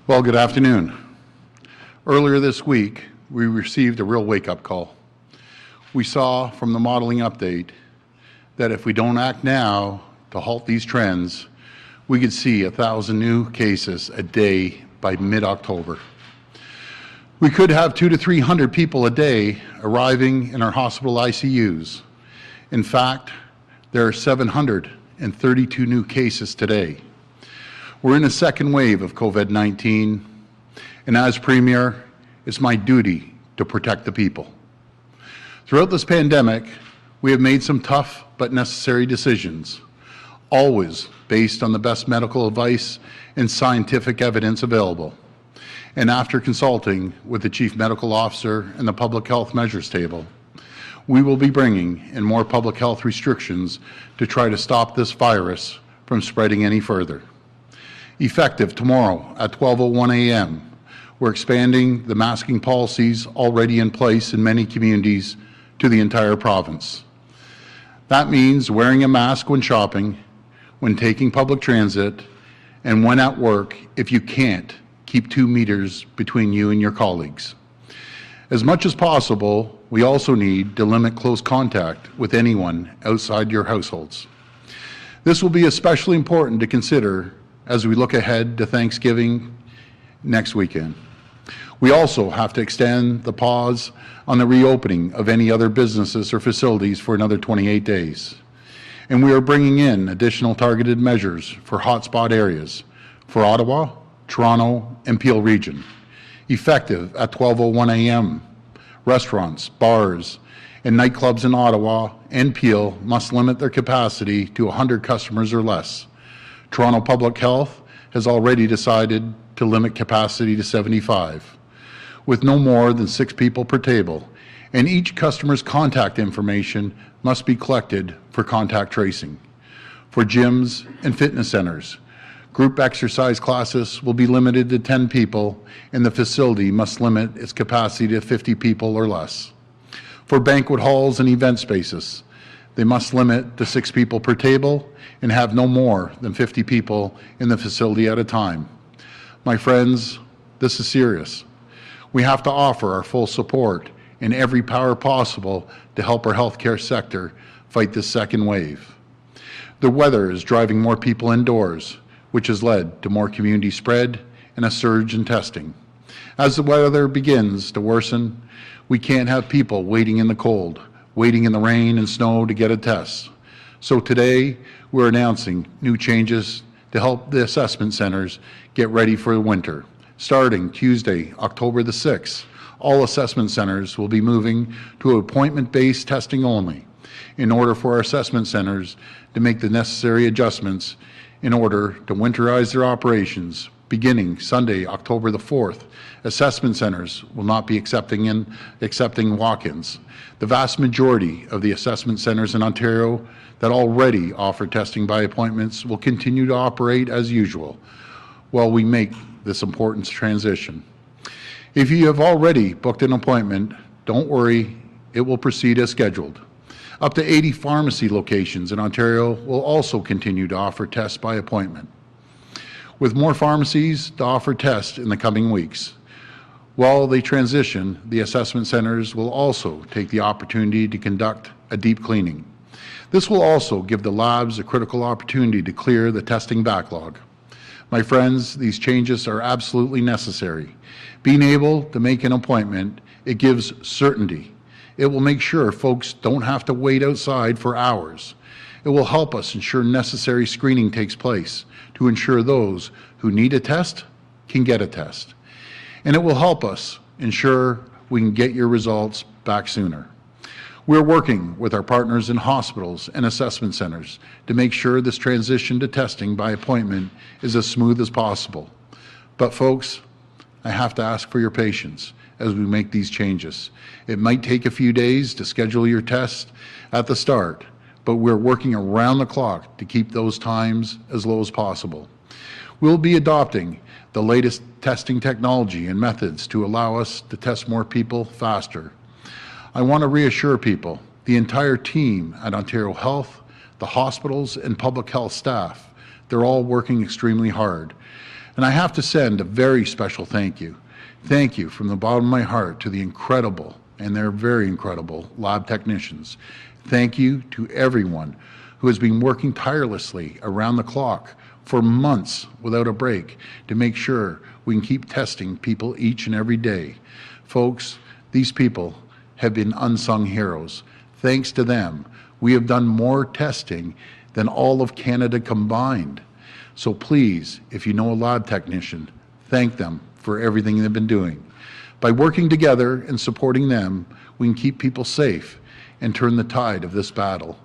Well, good afternoon. Earlier this week, we received a real wake-up call. We saw from the modeling update that if we don't act now to halt these trends, we could see 1,000 new cases a day by mid-October. We could have 200 to 300 people a day arriving in our hospital ICUs. In fact, there are 732 new cases today. We're in a second wave of COVID-19, and as Premier, it's my duty to protect the people. Throughout this pandemic, we have made some tough but necessary decisions, always based on the best medical advice and scientific evidence available. And after consulting with the Chief Medical Officer and the Public Health Measures Table, we will be bringing in more public health restrictions to try to stop this virus from spreading any further. Effective tomorrow at 12:01 a.m., we're expanding the masking policies already in place in many communities to the entire province. That means wearing a mask when shopping, when taking public transit, and when at work if you can't keep 2 meters between you and your colleagues. As much as possible, we also need to limit close contact with anyone outside your households. This will be especially important to consider as we look ahead to Thanksgiving next weekend. We also have to extend the pause on the reopening of any other businesses or facilities for another 28 days. And we are bringing in additional targeted measures for hotspot areas for Ottawa, Toronto, and Peel Region. Effective at 12:01 a.m., restaurants, bars, and nightclubs in Ottawa and Peel must limit their capacity to 100 customers or less. Toronto Public Health has already decided to limit capacity to 75, with no more than 6 people per table, and each customer's contact information must be collected for contact tracing. For gyms and fitness centers, group exercise classes will be limited to 10 people, and the facility must limit its capacity to 50 people or less. For banquet halls and event spaces, they must limit to 6 people per table and have no more than 50 people in the facility at a time. My friends, this is serious. We have to offer our full support in every power possible to help our healthcare sector fight this second wave. The weather is driving more people indoors, which has led to more community spread and a surge in testing. As the weather begins to worsen, we can't have people waiting in the cold, waiting in the rain and snow to get a test. So today, we're announcing new changes to help the assessment centers get ready for the winter. Starting Tuesday, October the 6th, all assessment centers will be moving to appointment-based testing only in order for our assessment centers to make the necessary adjustments in order to winterize their operations. Beginning Sunday, October the 4th, assessment centers will not be accepting walk-ins. The vast majority of the assessment centers in Ontario that already offer testing by appointments will continue to operate as usual while we make this important transition. If you have already booked an appointment, don't worry, it will proceed as scheduled. Up to 80 pharmacy locations in Ontario will also continue to offer tests by appointment, with more pharmacies to offer tests in the coming weeks. While they transition, the assessment centers will also take the opportunity to conduct a deep cleaning. This will also give the labs a critical opportunity to clear the testing backlog. My friends, these changes are absolutely necessary. Being able to make an appointment, it gives certainty. It will make sure folks don't have to wait outside for hours. It will help us ensure necessary screening takes place to ensure those who need a test can get a test. And it will help us ensure we can get your results back sooner. We're working with our partners in hospitals and assessment centers to make sure this transition to testing by appointment is as smooth as possible. But folks, I have to ask for your patience as we make these changes. It might take a few days to schedule your test at the start, but we're working around the clock to keep those times as low as possible. We'll be adopting the latest testing technology and methods to allow us to test more people faster. I want to reassure people, the entire team at Ontario Health, the hospitals and public health staff, they're all working extremely hard. And I have to send a very special thank you. Thank you from the bottom of my heart to the incredible, and they're very incredible, lab technicians. Thank you to everyone who has been working tirelessly around the clock for months without a break to make sure we can keep testing people each and every day. Folks, these people have been unsung heroes. Thanks to them, we have done more testing than all of Canada combined. So please, if you know a lab technician, thank them for everything they've been doing. By working together and supporting them, we can keep people safe and turn the tide of this battle.